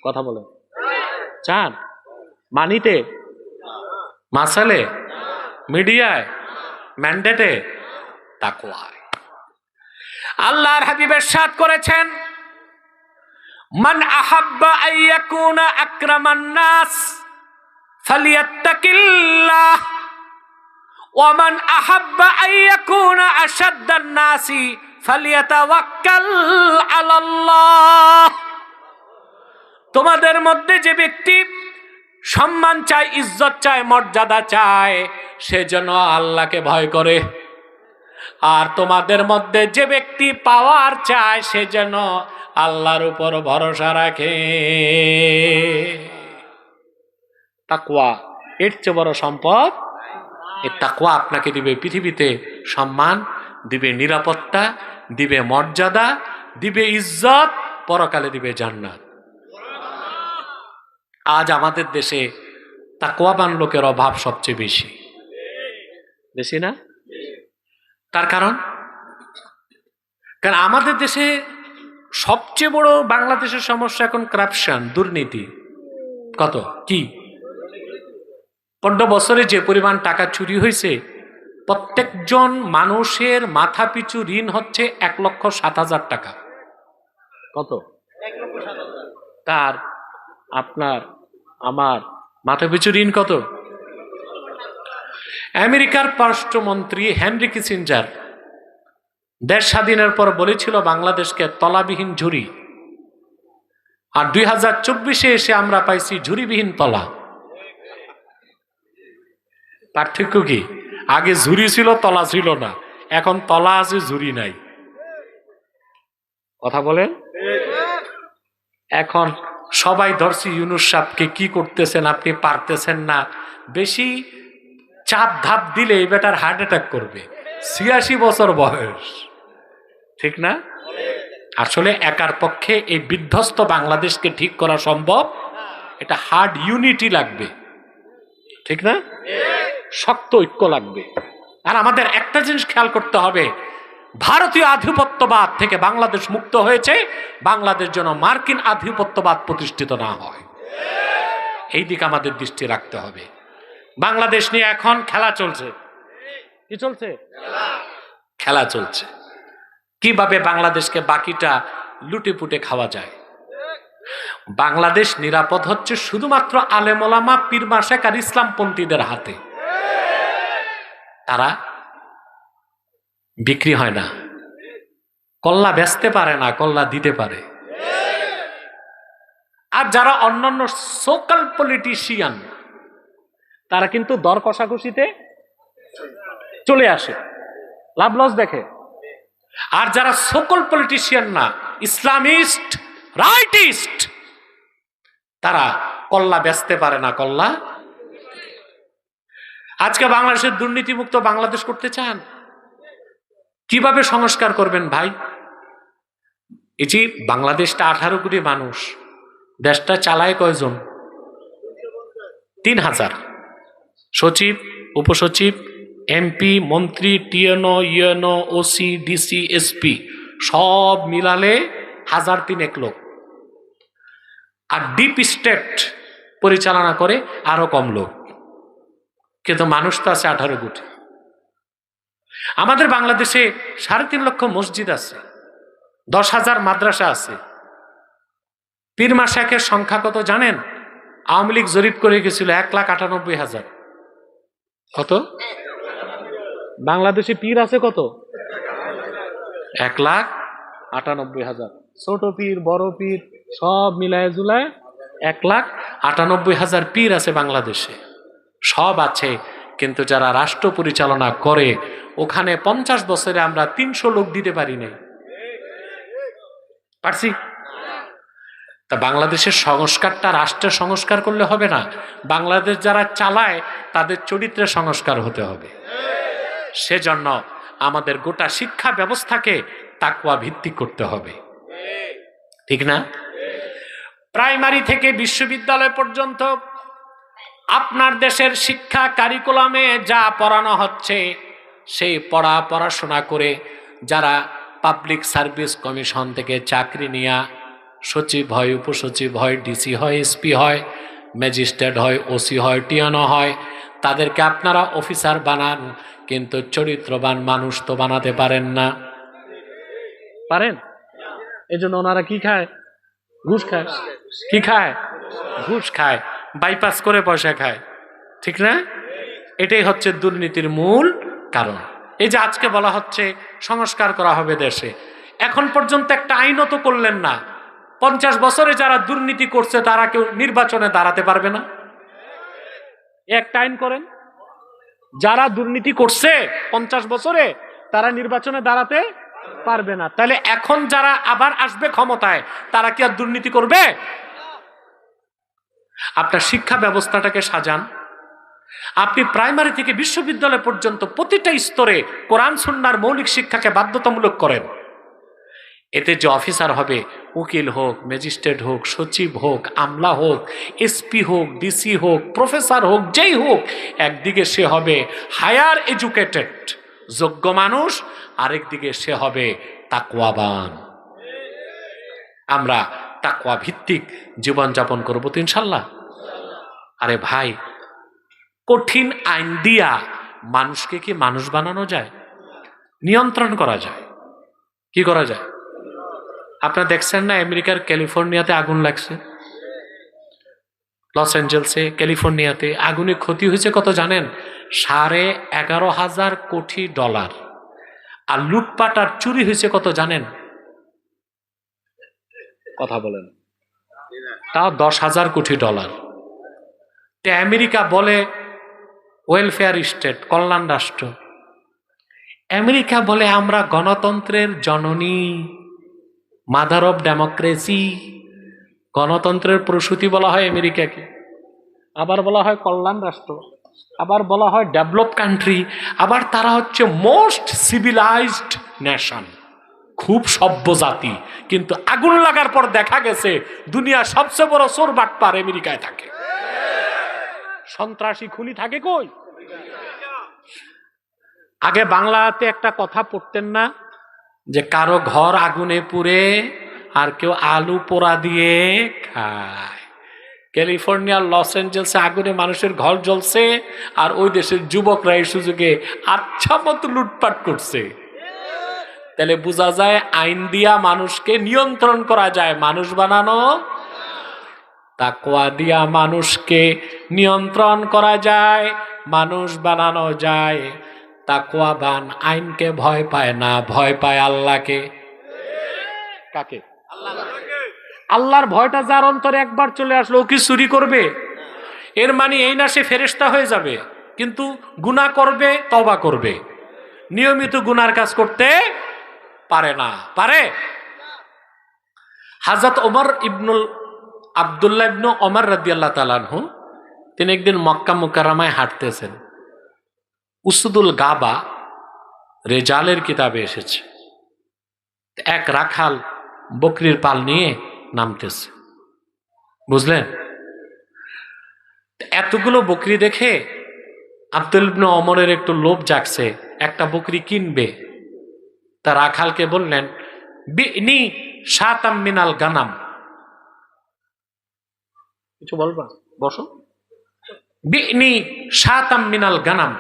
কথা বলে চান? মানিতে, মাসালে, মিডিয়ায়, ম্যান্ডেটে? তাকওয়ায়। আল্লাহর হাবিব ইরশাদ করেছেন, মান আহাব্বা আইয়াকুনা আকরামান নাস ফালিয়াত্তাকিল্লাহ ওয়া মান আহাব্বা আইয়াকুনা আশাদ্দান নাসি ফালিয়াতাওয়াক্কাল আলাল্লাহ। তোমাদের মধ্যে যে ব্যক্তি সম্মান চায়, ইজ্জত চায়, মর্যাদা চায়, সে যেন আল্লাহকে ভয় করে। আর তোমাদের মধ্যে যে ব্যক্তি পাওয়ার চায়, সে যেন আল্লাহর উপর ভরসা রাখে। তাকওয়া এর চেয়ে বড় সম্পদ। এই তাকওয়া আপনাকে দিবে পৃথিবীতে সম্মান, দিবে নিরাপত্তা, দিবে মর্যাদা, দিবে ইজ্জত, পরকালে দিবে জান্নাত। আজ আমাদের দেশে তাকওয়াবান লোকের অভাব সবচেয়ে বেশি, বেশি না? তার কারণ আমাদের দেশে সবচেয়ে বড় বাংলাদেশের সমস্যা এখন কারাপশন, দুর্নীতি। কত কি 15 বছরে যে পরিমাণ টাকা চুরি হয়েছে, প্রত্যেকজন মানুষের মাথা পিছু ঋণ হচ্ছে 1,07,000 টাকা। কত? তার আপনার আমার মাথা পিছু ঋণ কত? আমেরিকার পররাষ্ট্রমন্ত্রী হেনরি কিসিঞ্জার দেশ স্বাধীনের পর বলেছিল বাংলাদেশকে তলাবিহীন ঝুড়ি, আর 2024-এ এসে আমরা পাইছি ঝুড়িবিহীন তলা। পার্থক্য কি? আগে ঝুড়ি ছিল, তলা ছিল না, এখন তলা আছে, ঝুড়ি নাই। কথা বলেন? এখন সবাই ধরছি ইউনূস সাহেবকে, কি করতেছেন আপনি, পারতেছেন না, বেশি চাপ ধাপ দিলে এই বেটার হার্ট অ্যাটাক করবে, 86 বছর বয়স, ঠিক না? আসলে একার পক্ষে এই বিধ্বস্ত বাংলাদেশকে ঠিক করা সম্ভব? এটা হার্ড ইউনিটি লাগবে, ঠিক না? শক্ত ঐক্য লাগবে। আর আমাদের একটা জিনিস খেয়াল করতে হবে, ভারতীয় আধিপত্যবাদ থেকে বাংলাদেশ মুক্ত হয়েছে, বাংলাদেশ যেন মার্কিন আধিপত্যবাদ প্রতিষ্ঠিত না হয়, এই দিকে আমাদের দৃষ্টি রাখতে হবে। বাংলাদেশ নিয়ে এখন খেলা চলছে। কি চলছে? খেলা চলছে কিভাবে বাংলাদেশকে বাকিটা লুটে পুটে খাওয়া যায়। বাংলাদেশ নিরাপদ হচ্ছে শুধুমাত্র আলেম ওলামা, পীর মাশেক আর ইসলামপন্থীদের হাতে। তারা বিক্রি হয় না, কল্লা বেচতে পারে না, কল্লা দিতে পারে। আর যারা অন্যান্য সোকাল পলিটিশিয়ান, তারা কিন্তু দর কষাকষিতে চলে আসে, লাভ লস দেখে। আর যারা সোকল পলিটিশিয়ান না, ইসলামিস্ট, রাইটিস্ট, তারা কল্লা বেচতে পারে না, কল্লা। আজকে বাংলাদেশের দুর্নীতিমুক্ত বাংলাদেশ করতে চান, কিভাবে সংস্কার করবেন ভাই? এই যে বাংলাদেশটা 18 কোটি মানুষ, দেশটা চালায় কয়জন? 3000 সচিব, উপসচিব, এমপি, মন্ত্রী, TNO, UNO, OC, DC, SP সব মিলালে 1003 লোক। আর ডিপ স্টেট পরিচালনা করে আরো কম লোক, কিন্তু মানুষ তো আছে 18 কোটি। আমাদের বাংলাদেশে 3.5 লক্ষ মসজিদ আছে, 10,000 মাদ্রাসা আছে। পীর মাশায়েখের সংখ্যা কত জানেন? আওয়ামী লীগ জরিপ করে গেছিল 1,98,000। কত? বাংলাদেশে পীর আছে কত? 1,98,000। ছোট পীর, বড় পীর সব মিলায় জুলায় 1,98,000 পীর আছে বাংলাদেশে। সব আছে, কিন্তু যারা রাষ্ট্র পরিচালনা করে ওখানে 50 বছরে আমরা 300 লোক দিতে পারি নাই। পারছি? তা বাংলাদেশের সংস্কারটা রাষ্ট্রের সংস্কার করলে হবে না, বাংলাদেশ যারা চালায় তাদের চরিত্রের সংস্কার হতে হবে। সেজন্য আমাদের গোটা শিক্ষা ব্যবস্থাকে তাকওয়া ভিত্তিক করতে হবে, ঠিক না? প্রাইমারি থেকে বিশ্ববিদ্যালয় পর্যন্ত আপনার দেশের শিক্ষা কারিকুলামে যা পড়ানো হচ্ছে, সেই পড়াশোনা করে যারা পাবলিক সার্ভিস কমিশন থেকে চাকরি নিয়ে সচিব হয়, উপসচিব হয়, ডিসি হয়, এসপি হয়, ম্যাজিস্ট্রেট হয়, ওসি হয়, টিএনও হয়, তাদেরকে আপনারা অফিসার বানান, কিন্তু চরিত্রবান মানুষ তো বানাতে পারেন না। পারেন? এই জন্য ওনারা কি খায়? ঘুষ খায়। কি খায়? ঘুষ খায়, বাইপাস করে পয়সা খায়, ঠিক না? এটাই হচ্ছে দুর্নীতির মূল কারণ। এই যে আজকে বলা হচ্ছে সংস্কার করা হবে দেশে, এখন পর্যন্ত একটা আইনও তো করলেন না। 50 বছরে যারা দুর্নীতি করছে তারা কেউ নির্বাচনে দাঁড়াতে পারবে না। একটা আইন করেন, যারা দুর্নীতি করছে 50 বছরে তারা নির্বাচনে দাঁড়াতে পারবে না। তাহলে এখন যারা আবার আসবে ক্ষমতায় তারা কি আর দুর্নীতি করবে? আপনার শিক্ষা ব্যবস্থাটাকে সাজান, আপনি প্রাইমারি থেকে বিশ্ববিদ্যালয় পর্যন্ত প্রতিটা স্তরে কোরআন সুন্নাহর মৌলিক শিক্ষাকে বাধ্যতামূলক করেন। এতে যে অফিসার হবে, উকিল হোক, ম্যাজিস্ট্রেট হোক, সচিব হোক, আমলা হোক, এসপি হোক, ডিসি হোক, প্রফেসর হোক, যেই হোক, একদিকে সে হবে হায়ার এডুকেটেড যোগ্য মানুষ, আরেকদিকে সে হবে তাকওয়াবান। আমরা তাকওয়া ভিত্তিক জীবনযাপন করবো তো ইনশাল্লাহ। আরে ভাই, কঠিন আইন দিয়া মানুষকে কি মানুষ বানানো যায়? নিয়ন্ত্রণ করা যায়। কি করা যায়? আপনারা দেখছেন না আমেরিকার ক্যালিফোর্নিয়াতে আগুন লাগছে, লস অ্যাঞ্জেলসে, ক্যালিফোর্নিয়াতে আগুনে ক্ষতি হয়েছে কত জানেন? $11,500 কোটি। আর লুটপাট আর চুরি হয়েছে কত জানেন? কথা বলেন। তাও $10,000 কোটি। তে আমেরিকা বলে ওয়েলফেয়ার স্টেট, কল্যাণ রাষ্ট্র। আমেরিকা বলে আমরা গণতন্ত্রের জননী, মাদার অফ ডেমোক্রেসি। গণতন্ত্রের প্রসূতি বলা হয় আমেরিকাকে, আবার বলা হয় কল্যাণ রাষ্ট্র, আবার বলা হয় ডেভেলপ কান্ট্রি, আবার তারা হচ্ছে মোস্ট সিভিলাইজড নেশন, খুব সভ্য জাতি। কিন্তু আগুন লাগার পর দেখা গেছে দুনিয়ার সবচেয়ে বড় চোর বাটপার আমেরিকায় থাকে। সন্ত্রাসী খুনি থাকে কই? আগে বাংলাতে একটা কথা পড়তেন না যে কারো ঘর আগুনে পুড়ে আর কেউ আলু পোড়া দিয়ে খায়। ক্যালিফোর্নিয়ার লস অ্যাঞ্জেলসে আগুনে মানুষের ঘর জ্বলছে, আর ওই দেশের যুবকরা এই সুযোগে আচ্ছা মতো লুটপাট করছে। তাহলে বোঝা যায় আইন দিয়া মানুষকে নিয়ন্ত্রণ করা যায়, মানুষ বানানো। তাকওয়া দিয়া মানুষকে নিয়ন্ত্রণ করা যায়, মানুষ বানানো যায়। তাকওয়াবান আইনকে ভয় পায় না, ভয় পায় আল্লাহকে। কাকে? আল্লাহর ভয়টা যার অন্তরে একবার চলে আসলো, ও কি চুরি করবে? এর মানে এই না সে ফেরেশতা হয়ে যাবে, কিন্তু গুনাহ করবে, তওবা করবে, নিয়মিত গুনার কাজ করতে পারে না। পারে? হযরত ওমর আব্দুল্লাহ ইবনে ওমর রাদিয়াল্লাহু তাআলা আনহু, তিনি একদিন মক্কা মুকাররমায় হাঁটতেছেন। উসুদুল গাবা রেজালের কিতাবে এসেছে, এক রাখাল বকরির পাল নিয়ে নামতেছে, বুঝলেন? এতগুলো বকরি দেখে আব্দুল ইবনে ওমরের একটু লোভ জাগছে, একটা বকরি কিনবে। তা রাখালকে বললেন, বিনি শাতাম মিনাল গানাম। কিছু বলবা? বসো। বিনি শাতাম মিনাল গানাম,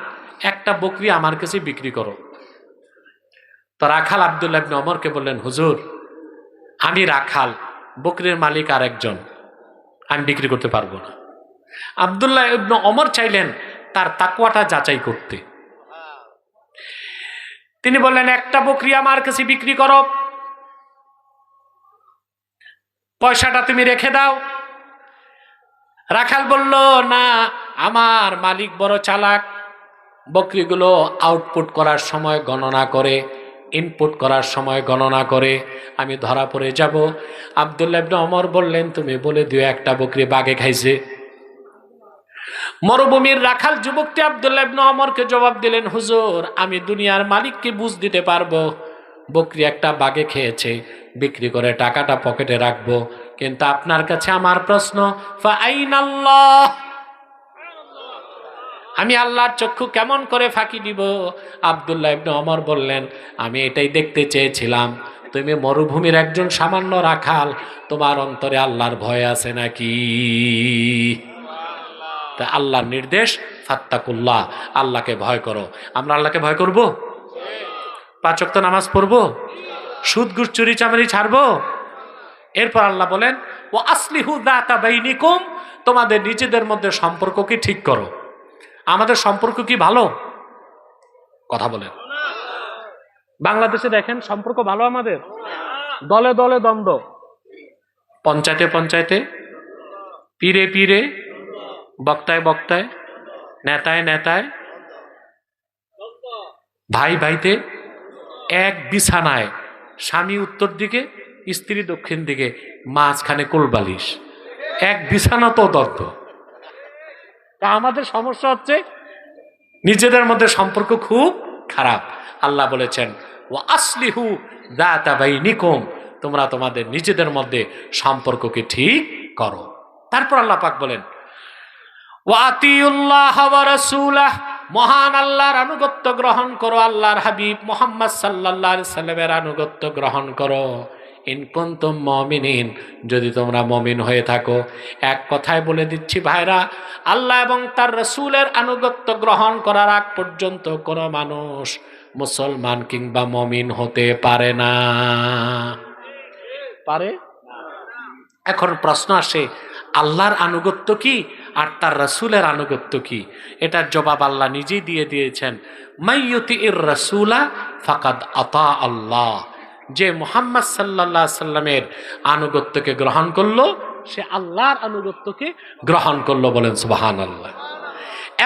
একটা বকরি আমার কাছে বিক্রি করো। তো রাখাল আব্দুল্লাহ ইবনে ওমরকে বললেন, হুজুর আমি রাখাল, বকরির মালিক আর একজন, আমি বিক্রি করতে পারবো না। আব্দুল্লাহ ইবনে ওমর চাইলেন তার তাকওয়াটা যাচাই করতে। তিনি বললেন, একটা বকরি আমার কাছে বিক্রি করো, পয়সাটা তুমি রেখে দাও। রাখাল বলল, না, আমার মালিক বড় চালাক, বকরিগুলো আউটপুট করার সময় গণনা করে, ইনপুট করার সময় গণনা করে, আমি ধরা পড়ে যাব। আব্দুল্লাহ ইবনে ওমর বললেন, তুমি বলে দিও একটা বকরি বাঘে খাইছে। মরুভূমির রাখাল যুবকটি আব্দুল্লাহ ইবনে ওমরকে জবাব দিলেন, হুজুর আমি দুনিয়ার মালিককে বুঝ দিতে পারবো, বকরি একটা বাঘে খেয়েছে, বিক্রি করে টাকাটা পকেটে রাখবো, কিন্তু আপনার কাছে আমার প্রশ্ন, ফাআইনাল্লাহ, আমি আল্লাহর চক্ষু কেমন করে ফাঁকি দিব? আব্দুল্লাহ ইবনে ওমর বললেন, আমি এটাই দেখতে চেয়েছিলাম, তুমি মরুভূমির একজন সামান্য রাখাল, তোমার অন্তরে আল্লাহর ভয় আছে নাকি? তা আল্লাহর নির্দেশ, ফাত্তাকুল্লাহ, আল্লাহকে ভয় করো। আমরা আল্লাহকে ভয় করব? 5 ওয়াক্ত নামাজ পড়বো? সুদ ঘুষ চুরি চামারি ছাড়বো? এরপর আল্লাহ বলেন, ও আসলিহু যাতা বাইনিকুম, তোমাদের নিজেদের মধ্যে সম্পর্ককে ঠিক করো। আমাদের সম্পর্ক কি ভালো? কথা বলেন। বাংলাদেশে দেখেন সম্পর্ক ভালো আমাদের? দলে দলে দ্বন্দ্ব, পঞ্চায়েতে পঞ্চায়েতে, পীরে পীরে, বক্তায় বক্তায়, নেতায় নেতায়, ভাই ভাইতে, এক বিছানায় স্বামী উত্তর দিকে, স্ত্রী দক্ষিণ দিকে, মাঝখানে কোলবালিশ, এক বিছানা তো দগ্ধ। তা আমাদের সমস্যা হচ্ছে নিজেদের মধ্যে সম্পর্ক খুব খারাপ। আল্লাহ বলেছেন, ও আসলিহু যাতা বাইনিকুম, তোমরা তোমাদের নিজেদের মধ্যে সম্পর্ককে ঠিক করো। তারপর আল্লাহ পাক বলেন, ওয়া আতিউল্লাহ ওয়া রাসূলাহ, মহান আল্লাহর আনুগত্য গ্রহণ করো, আল্লাহর হাবিব মুহাম্মদ সাল্লাল্লাহু আলাইহি সাল্লামের আনুগত্য গ্রহণ করো। ইন কুনতুম মুমিনিন, যদি তোমরা মুমিন হয়ে থাকো। এক কথায় বলে দিচ্ছি ভাইরা, আল্লাহ এবং তার রাসূলের আনুগত্য গ্রহণ করার আগ পর্যন্ত কোনো মানুষ মুসলমান কিংবা মুমিন হতে পারে না। পারে? এখন প্রশ্ন আসে, আল্লাহর আনুগত্য কি আর তার রাসূলের আনুগত্য কি? এটার জবাব আল্লাহ নিজেই দিয়ে দিয়েছেন, মাইয়ুতির রাসূলা ফাকাদ আতা আল্লাহ। যে মুহাম্মদ সাল্লাল্লাহু আলাইহি সাল্লামের আনুগত্যকে গ্রহণ করলো, সে আল্লাহর আনুগত্যকে গ্রহণ করলো। বলেন সুবহানাল্লাহ।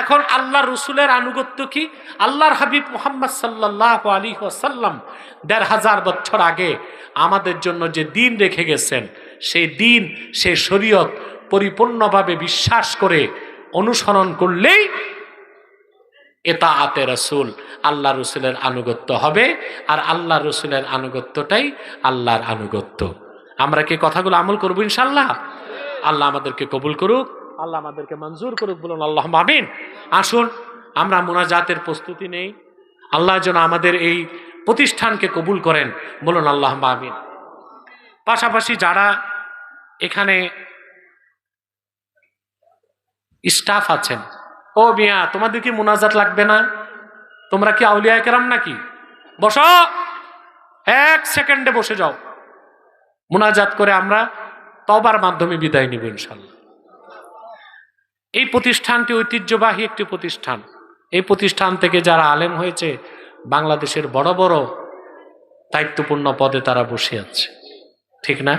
এখন আল্লাহর রাসূলের আনুগত্য কি? আল্লাহর হাবিব মুহাম্মদ সাল্লাল্লাহু আলাইহি ওয়াসাল্লাম ১৫০০ বছর আগে আমাদের জন্য যে দ্বীন রেখে গেছেন, সেই দ্বীন, সেই শরীয়ত পরিপূর্ণভাবে বিশ্বাস করে অনুসরণ করলেই ইতাআতে রাসূল, আল্লাহ রাসূলের আনুগত্য হবে। আর আল্লাহ রাসূলের আনুগত্যটাই আল্লাহর আনুগত্য। আমরা কি কথাগুলো আমল করব ইনশাআল্লাহ? আল্লাহ আমাদেরকে কবুল করুক, আল্লাহ আমাদেরকে মঞ্জুর করুক। বলুন আল্লাহুম্মা আমিন। আসুন আমরা মুনাজাতের প্রস্তুতি নেই। আল্লাহ যেন আমাদের এই প্রতিষ্ঠানকে কবুল করেন। বলুন আল্লাহুম্মা আমিন। পাশাপাশি যারা এখানে স্টাফ আছেন, ও মিয়া, তোমাদের কি মুনাজাত লাগবে না? তোমরা কি আউলিয়া কেরাম নাকি? বসো, 1 সেকেন্ডে বসে যাও। মুনাজাত করে আমরা তওবার মাধ্যমে বিদায় নিব ইনশাআল্লাহ। এই প্রতিষ্ঠানটি ঐতিহ্যবাহী একটি প্রতিষ্ঠান। এই প্রতিষ্ঠান থেকে যারা আলেম হয়েছে, বাংলাদেশের বড় বড় দায়িত্বপূর্ণ পদে তারা বসে আছে, ঠিক না?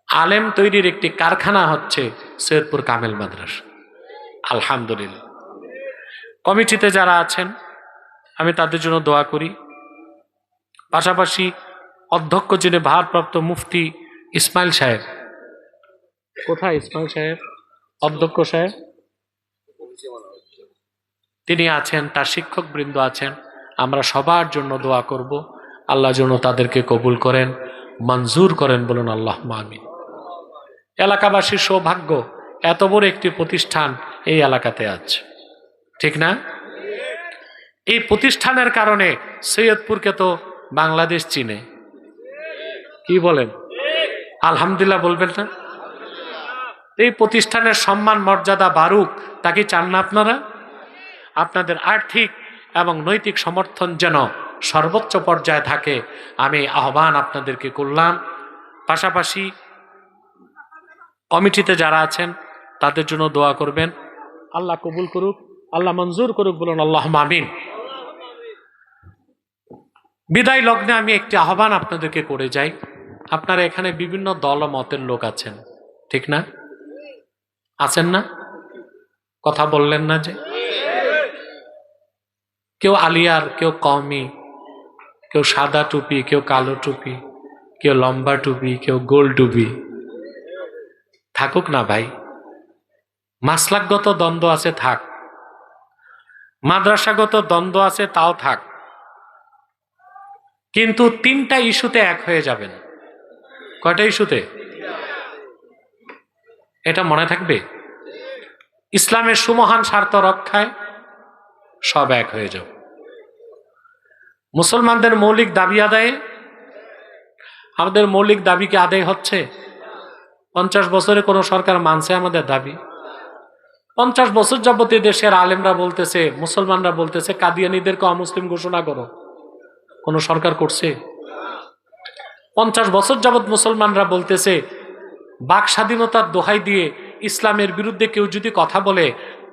আলেম তৈরির একটি কারখানা হচ্ছে সৈয়দপুর কামেল মাদ্রাসা। আলহামদুলিল্লাহ। কমিটিতে যারা আছেন আমি তাদের জন্য দোয়া করি। পাশাপাশি অধ্যক্ষ যিনি ভারপ্রাপ্ত মুফতি ইসমাইল সাহেব, কোথায় ইসমাইল সাহেব? অধ্যক্ষ সাহেব তিনি আছেন, তার শিক্ষক বৃন্দ আছেন। আমরা সবার জন্য দোয়া করব, আল্লাহ যেন তাদেরকে কবুল করেন, মঞ্জুর করেন। বলুন আল্লাহুম্মা আমিন। এলাকাবাসীর সৌভাগ্য, এত বড় একটি প্রতিষ্ঠান এই এলাকাতে আছে, ঠিক না? এই প্রতিষ্ঠানের কারণে সৈয়দপুরকে তো বাংলাদেশ চিনে। কি বলেন? আলহামদুলিল্লাহ বলবেন না? এই প্রতিষ্ঠানের সম্মান মর্যাদা বাড়ুক, তা কি চান না আপনারা? আপনাদের আর্থিক এবং নৈতিক সমর্থন যেন সর্বোচ্চ পর্যায়ে থাকে, আমি আহ্বান আপনাদেরকে করলাম। পাশাপাশি কমিটিতে যারা আছেন তাদের জন্য দোয়া করবেন, আল্লাহ কবুল করুক, আল্লাহ মঞ্জুর করুক। বলুন আল্লাহুম্মা আমিন। বিদায় লগ্নে আমি একটি আহ্বান আপনাদেরকে করে যাই। আপনারা এখানে বিভিন্ন দল ও মতের লোক আছেন, ঠিক না? আছেন না? কথা বললেন না যে? কেউ আলিয়ার, কেউ কওমি, কেউ সাদা টুপি, কেউ কালো টুপি, কেউ লম্বা টুপি, কেউ গোল টুপি। থাকুক না ভাই, মাসলাকগত দ্বন্দ্ব আছে, থাক। মাদ্রাসাগত দ্বন্দ্ব আছে, তাও থাক। কিন্তু 3টা ইস্যুতে এক হয়ে যাবেন। কয়টা ইস্যুতে? এটা মনে থাকবে। ইসলামের সুমহান স্বার্থ রক্ষায় সব এক হয়ে যাবে। মুসলমানদের মৌলিক দাবি আদায়ে, আমাদের মৌলিক দাবি কি আদায় হচ্ছে? 50 বছরে কোনো সরকার মানছে আমাদের দাবি? 50 বছর যাবত দেশের আলেমরা বলতেছে, মুসলমানরা বলতেছে কাদিয়ানীদেরকে অমুসলিম ঘোষণা করো। কোন সরকার করছে? 50 বছর যাবত মুসলমানরা বলতেছে বাক স্বাধীনতার দোহাই দিয়ে ইসলামের বিরুদ্ধে কেউ যদি কথা বলে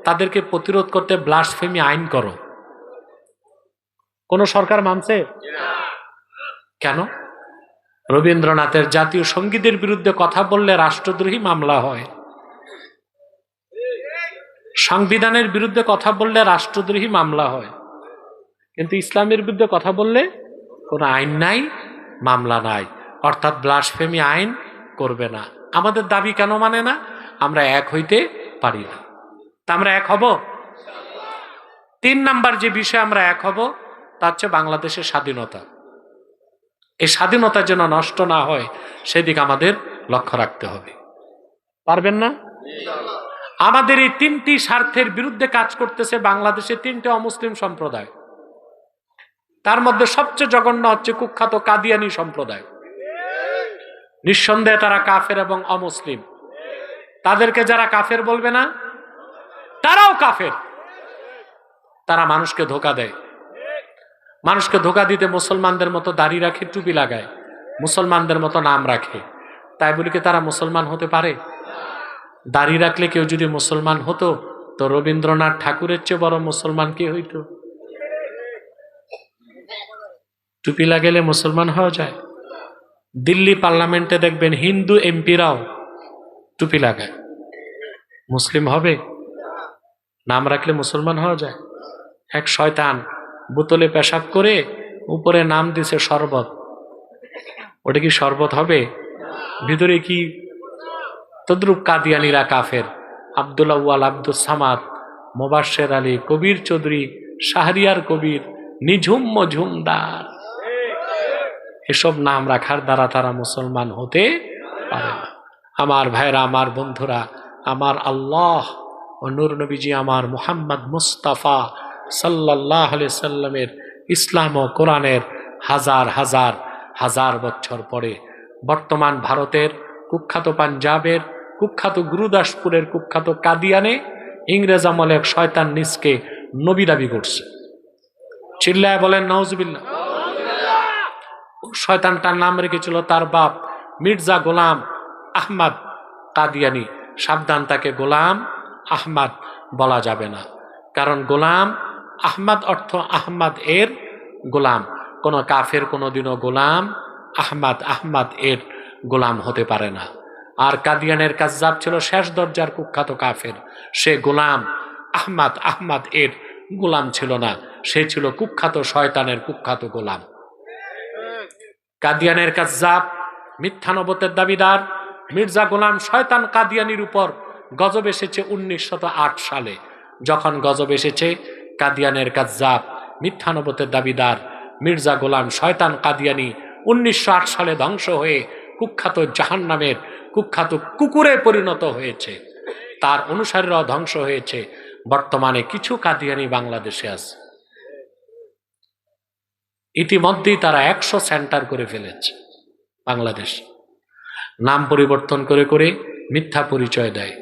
তাদেরকে প্রতিরোধ করতে ব্লাসফেমি আইন করো। কোন সরকার মানছে? কেন? রবীন্দ্রনাথের জাতীয় সঙ্গীতের বিরুদ্ধে কথা বললে রাষ্ট্রদ্রোহী মামলা হয়, সংবিধানের বিরুদ্ধে কথা বললে রাষ্ট্রদ্রোহী মামলা হয়, কিন্তু ইসলামের বিরুদ্ধে কথা বললে কোনো আইন নাই, মামলা নাই, অর্থাৎ ব্লাসফেমি আইন করবে না। আমাদের দাবি কেন মানে না? আমরা এক হইতে পারি না। তা আমরা এক হব। 3 নাম্বার যে বিষয়ে আমরা এক হব তা হচ্ছে বাংলাদেশের স্বাধীনতা। এই স্বাধীনতা যেন নষ্ট না হয় সেদিকে আমাদের লক্ষ্য রাখতে হবে। পারবেন না? আমাদের এই 3টি স্বার্থের বিরুদ্ধে কাজ করতেছে বাংলাদেশে 3টে অমুসলিম সম্প্রদায়। তার মধ্যে সবচেয়ে জঘন্য হচ্ছে কুখ্যাত কাদিয়ানী সম্প্রদায়। নিঃসন্দেহে তারা কাফের এবং অমুসলিম। তাদেরকে যারা কাফের বলবে না, তারাও কাফের। তারা মানুষকে ধোঁকা দেয়। মানুষকে ধোঁকা দিতে মুসলমানদের মতো দাড়ি রাখে, টুপি লাগায়, মুসলমানদের মতো নাম রাখে। তাই বলি কি তারা মুসলমান হতে পারে? দাড়ি রাখলে কেউ যদি মুসলমান হতো তো রবীন্দ্রনাথ ঠাকুরের চেয়ে বড় মুসলমান কে হইতো? টুপি লাগালে মুসলমান হওয়া যায়? দিল্লি পার্লামেন্টে দেখবেন হিন্দু এমপিরাও টুপি লাগায়, মুসলিম হবে? নাম রাখলে মুসলমান হওয়া যায়? এক শয়তান বোতলে পেশাব করে উপরে নাম দিছে শরবত, ওটা কি শরবত হবে? ভিতরে কি? তদ্রুপ কাদিয়ানিরা কাফের। আব্দুল আউয়াল, আব্দুল সামাদ, মোবাশ্বের আলী, কবির চৌধুরী, শাহরিয়ার কবির, নিঝুম মজুমদার, এসব নাম রাখার দ্বারা তারা মুসলমান হতে পারে না। আমার ভাইরা, আমার বন্ধুরা, আমার আল্লাহ ও নূর নবীজি আমার মুহাম্মদ মুস্তাফা সাল্লাল্লাহু আলাইহি সাল্লামের ইসলাম ও কোরআনের হাজার হাজার হাজার বছর পরে বর্তমান ভারতের কুখ্যাত, পাঞ্জাবের কুখ্যাত, গুরুদাসপুরের কুখ্যাত কাদিয়ানে ইংরেজ আমলে এক শয়তান নিজকে নবী দাবি করছে। চিল্লায় বলেন নাউজুবিল্লাহ। শয়তানটার নাম রেখেছিল তার বাপ মির্জা গোলাম আহমদ কাদিয়ানি। সাবধান, তাকে গোলাম আহমদ বলা যাবে না, কারণ গোলাম আহমদ অর্থ আহমদ এর গোলাম। কোন কাফের কোনোদিনও গোলাম আহমদ এর গোলাম হতে পারে না। আর কাদিয়ানের কাজ্জাব ছিল শেষ দরজার কুখ্যাত কাফের, সে গোলাম আহমদ এর গোলাম ছিল না, সে ছিল কুখ্যাত শয়তানের কুখ্যাত গোলাম। কাদিয়ানের কাজ্জাব, মিথ্যা নবুয়তের দাবিদার মির্জা গোলাম শয়তান কাদিয়ানির উপর গজব এসেছে 1908 সালে। যখন গজব এসেছে, কাদিয়ানের কাজ্জাব, মিথ্যা নবুয়তের দাবিদার মির্জা গোলাম শয়তান কাদিয়ানি 1908 সালে ধ্বংস হয়ে কুখ্যাত জাহান্নামের কুখ্যাত কুকুরে পরিণত হয়েছে। তার অনুসারীরাও ধ্বংস হয়েছে। বর্তমানে কিছু কাদিয়ানি বাংলাদেশে আছে। ইতিমধ্যেই তারা 100 সেন্টার করে ফেলেছে বাংলাদেশ। নাম পরিবর্তন করে করে মিথ্যা পরিচয় দেয়।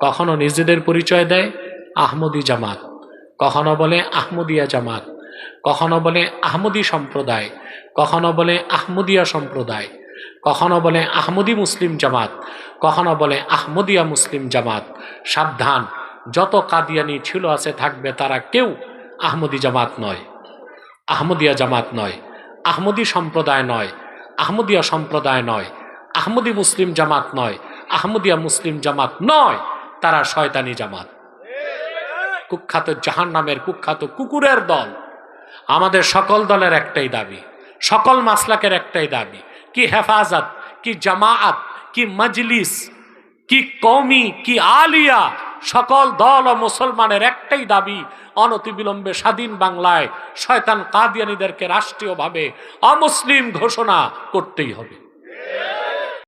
কখনো নিজেদের পরিচয় দেয় আহমদি জামাত, কখনো বলে আহমদিয়া জামাত, কখনো বলে আহমদি সম্প্রদায়, কখনো বলে আহমদিয়া সম্প্রদায়, কখনো বলে আহমদি মুসলিম জামাত, কখনো বলে আহমদিয়া মুসলিম জামাত। সাবধান, যত কাদিয়ানি ছিল আছে থাকবে, তারা কেউ আহমদি জামাত নয়, আহমদিয়া জামাত নয়, আহমদি সম্প্রদায় নয়, আহমদিয়া সম্প্রদায় নয়, আহমদি মুসলিম জামাত নয়, আহমদিয়া মুসলিম জামাত নয়, তারা শয়তানি জামাত, কুখ্যাত জাহান্নামের কুখ্যাত কুকুরের দল। আমাদের সকল দলের একটাই দাবি, সকল মাসলাকের একটাই দাবি, কি হেফাজত, কি জামাআত, কি মজলিস, কি কওমি, কি আলিয়া, সকল দল ও মুসলমানের একটাই দাবি, অনতিবিলম্বে স্বাধীন বাংলায় শয়তান কাদিয়ানীদেরকে রাষ্ট্রীয়ভাবে অমুসলিম ঘোষণা করতেই হবে।